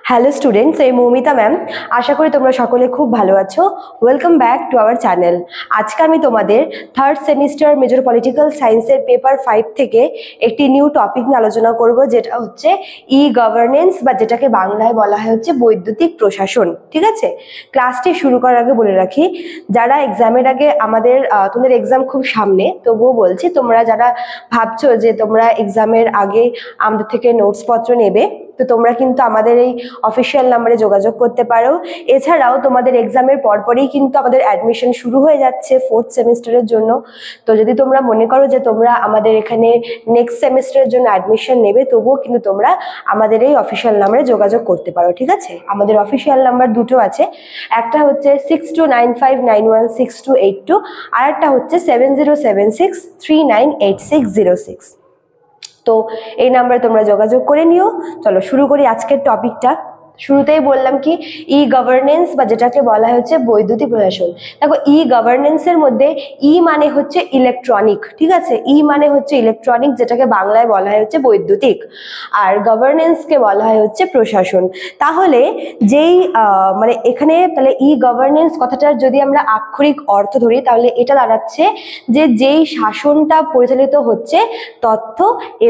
Hello students, এই Moumita ma'am. আশা করি তোমরা সকলে খুব ভালো আছো। Welcome back to our channel. আজকে আমি তোমাদের থার্ড সেমিস্টার মেজর পলিটিক্যাল সায়েন্সের পেপার 5 থেকে একটি নিউ টপিক নিয়ে আলোচনা করব, যেটা হচ্ছে ই গভর্নেন্স, বা যেটাকে বাংলায় বলা হয় হচ্ছে বৈদ্যুতিক প্রশাসন। ঠিক আছে, ক্লাসটি শুরু করার আগে বলে রাখি, যারা এক্সামের আগে তোমাদের এক্সাম খুব সামনে, তবুও বলছি তোমরা যারা ভাবছো যে তোমরা এক্সামের আগে আমাদের থেকে নোটসপত্র নেবে, তো তোমরা কিন্তু আমাদের এই অফিসিয়াল নাম্বারে যোগাযোগ করতে পারো। এছাড়াও তোমাদের এক্সামের পরপরই কিন্তু আমাদের অ্যাডমিশন শুরু হয়ে যাচ্ছে 4th সেমিস্টারের জন্য। তো যদি তোমরা মনে করো যে তোমরা আমাদের এখানে নেক্সট সেমিস্টারের জন্য অ্যাডমিশন নেবে, তবুও কিন্তু তোমরা আমাদের এই অফিসিয়াল নাম্বারে যোগাযোগ করতে পারো। ঠিক আছে, আমাদের অফিসিয়াল নাম্বার দুটো আছে, একটা হচ্ছে 6295916282, আর একটা হচ্ছে 7076398606। তো এই নাম্বারে তোমরা যোগাযোগ করে নিও। চলো শুরু করি আজকের টপিকটা। শুরুতেই বললাম কি ই গভর্নেন্স, বা যেটাকে বলা হচ্ছে বৈদ্যুতিক প্রশাসন। দেখো, ই গভর্নেন্সের মধ্যে ই মানে হচ্ছে ইলেকট্রনিক। ঠিক আছে, ই মানে হচ্ছে ইলেকট্রনিক, যেটাকে বাংলায় বলা হয় হচ্ছে বৈদ্যুতিক, আর গভর্নেন্সকে বলা হয় হচ্ছে প্রশাসন। তাহলে যেই মানে এখানে তাহলে ই গভর্নেন্স কথাটার যদি আমরা আক্ষরিক অর্থ ধরি, তাহলে এটা দাঁড়াচ্ছে যে যেই শাসনটা পরিচালিত হচ্ছে তথ্য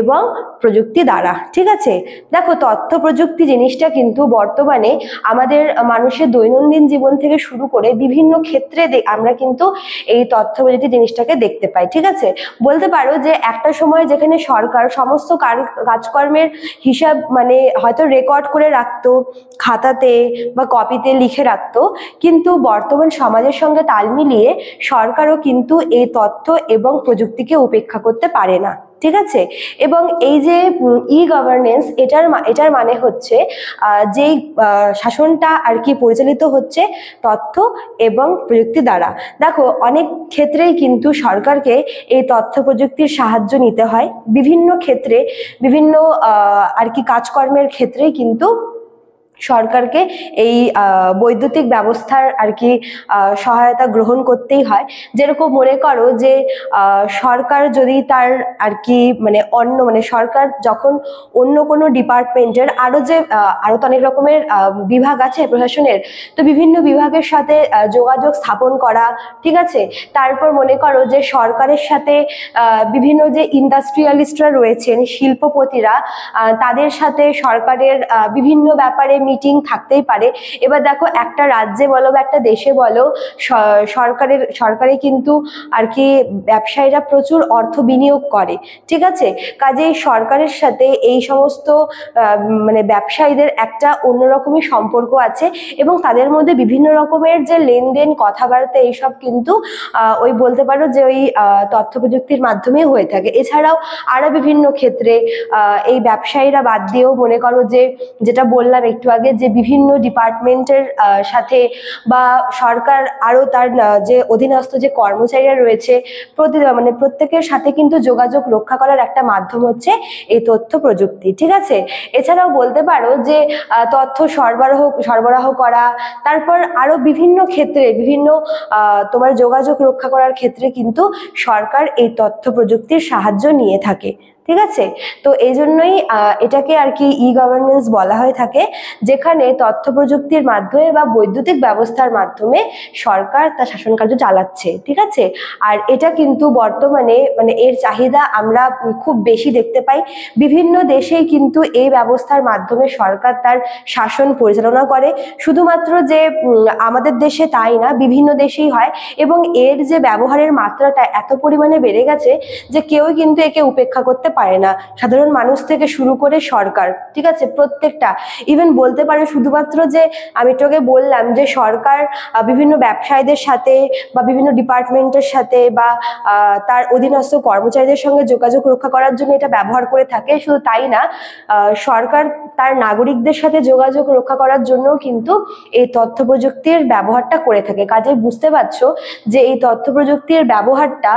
এবং প্রযুক্তি দ্বারা। ঠিক আছে, দেখো তথ্য প্রযুক্তি জিনিসটা কিন্তু বর্তমানে আমাদের মানুষের দৈনন্দিন জীবন থেকে শুরু করে বিভিন্ন ক্ষেত্রে আমরা কিন্তু এই তথ্য প্রযুক্তি জিনিসটাকে দেখতে পাই। ঠিক আছে, বলতে পারো যে একটা সময় যেখানে সরকার সমস্ত কাজকর্মের হিসাব মানে হয়তো রেকর্ড করে রাখতো খাতাতে বা কপিতে লিখে রাখতো, কিন্তু বর্তমান সমাজের সঙ্গে তাল মিলিয়ে সরকারও কিন্তু এই তথ্য এবং প্রযুক্তিকে উপেক্ষা করতে পারে না। ঠিক আছে, এবং এই যে ই গভর্নেন্স, এটার মানে হচ্ছে যেই শাসনটা আর কি পরিচালিত হচ্ছে তথ্য এবং প্রযুক্তি দ্বারা। দেখো, অনেক ক্ষেত্রেই কিন্তু সরকারকে এই তথ্য প্রযুক্তির সাহায্য নিতে হয়। বিভিন্ন ক্ষেত্রে বিভিন্ন আর কি কাজকর্মের ক্ষেত্রেই কিন্তু সরকারকে এই বৈদ্যুতিক ব্যবস্থার আর কি সহায়তা গ্রহণ করতেই হয়। যেরকম মনে করো যে সরকার যদি তার আর কি মানে সরকার যখন অন্য কোনো ডিপার্টমেন্টের আরো তো অনেক রকমের বিভাগ আছে প্রশাসনের, তো বিভিন্ন বিভাগের সাথে যোগাযোগ স্থাপন করা। ঠিক আছে, তারপর মনে করো যে সরকারের সাথে বিভিন্ন যে ইন্ডাস্ট্রিয়ালিস্টরা রয়েছেন, শিল্পপতিরা, তাদের সাথে সরকারের বিভিন্ন ব্যাপারে মিটিং থাকতেই পারে। এবার দেখো, একটা রাজ্যে বলো বা একটা দেশে বলো, সরকারে কিন্তু আর কি ব্যবসায়ীরা প্রচুর অর্থ বিনিয়োগ করে। ঠিক আছে, কাজেই সরকারের সাথে এই সমস্ত মানে ব্যবসায়ীদের একটা অন্যরকমই সম্পর্ক আছে, এবং তাদের মধ্যে বিভিন্ন রকমের যে লেনদেন কথাবার্তা এইসব কিন্তু ওই বলতে পারো যে ওই তথ্য প্রযুক্তির মাধ্যমে হয়ে থাকে। এছাড়াও আরো বিভিন্ন ক্ষেত্রে এই ব্যবসায়ীরা বাদ দিয়েও মনে করো যে যেটা বললাম একটু আগে, যে বিভিন্ন ডিপার্টমেন্টের সাথে বা সরকার আরো তার যে অধীনস্থ যে কর্মচারীরা রয়েছে প্রত্যেকের সাথে কিন্তু যোগাযোগ রক্ষা করার একটা মাধ্যম হচ্ছে এই তথ্য প্রযুক্তি। ঠিক আছে, এছাড়াও বলতে পারো যে তথ্য সরবরাহ করা, তারপর আরো বিভিন্ন ক্ষেত্রে বিভিন্ন তোমার যোগাযোগ রক্ষা করার ক্ষেত্রে কিন্তু সরকার এই তথ্য প্রযুক্তির সাহায্য নিয়ে থাকে। ঠিক আছে, তো এই জন্যই এটাকে আর কি ই গভর্নেন্স বলা হয়ে থাকে, যেখানে তথ্য প্রযুক্তির মাধ্যমে বা বৈদ্যুতিক ব্যবস্থার মাধ্যমে সরকার তার শাসন কার্য চালাচ্ছে। ঠিক আছে, আর এটা কিন্তু বর্তমানে এর চাহিদা আমরা খুব বেশি দেখতে পাই। বিভিন্ন দেশেই কিন্তু এই ব্যবস্থার মাধ্যমে সরকার তার শাসন পরিচালনা করে। শুধুমাত্র যে আমাদের দেশে তাই না, বিভিন্ন দেশেই হয়, এবং এর যে ব্যবহারের মাত্রাটা এত পরিমাণে বেড়ে গেছে যে কেউই কিন্তু একে উপেক্ষা করতে পারে না, সাধারণ মানুষ থেকে শুরু করে সরকার। ঠিক আছে, প্রত্যেকটা, ইভেন বলতে পারে শুধুমাত্র যে আমি তোকে বললাম যে সরকার বিভিন্ন ব্যবসায়ীদের সাথে বা বিভিন্ন ডিপার্টমেন্টের সাথে বা তার অধীনস্থ কর্মচারীদের সঙ্গে যোগাযোগ রক্ষা করার জন্য এটা ব্যবহার করে থাকে, শুধু তাই না, সরকার তার নাগরিকদের সাথে যোগাযোগ রক্ষা করার জন্য কিন্তু এই তথ্য প্রযুক্তির ব্যবহারটা করে থাকে। কাজে বুঝতে পারছো যে এই তথ্য প্রযুক্তির ব্যবহারটা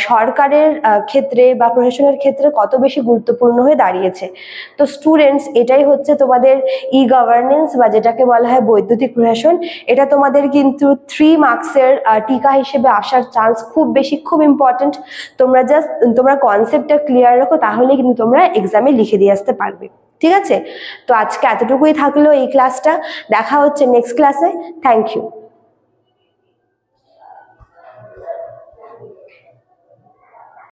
সরকারের ক্ষেত্রে বা প্রশাসনের ক্ষেত্রে কত বেশি গুরুত্বপূর্ণ হয়ে দাঁড়িয়েছে। তো স্টুডেন্টস, এটাই হচ্ছে তোমাদের ই গভর্নেন্স বা যেটাকে বলা হয় বৈদ্যুতিক প্রশাসন। এটা তোমাদের কিন্তু 3 মার্কসের টিকা হিসেবে আসার চান্স খুব বেশি, খুব ইম্পর্টেন্ট। তোমরা কনসেপ্টটা ক্লিয়ার রাখো, তাহলে কিন্তু তোমরা এক্সামে লিখে দিয়ে আসতে পারবে। ঠিক আছে, তো আজকে এতটুকুই থাকলো এই ক্লাসটা। দেখা হচ্ছে নেক্সট ক্লাসে। Thank you.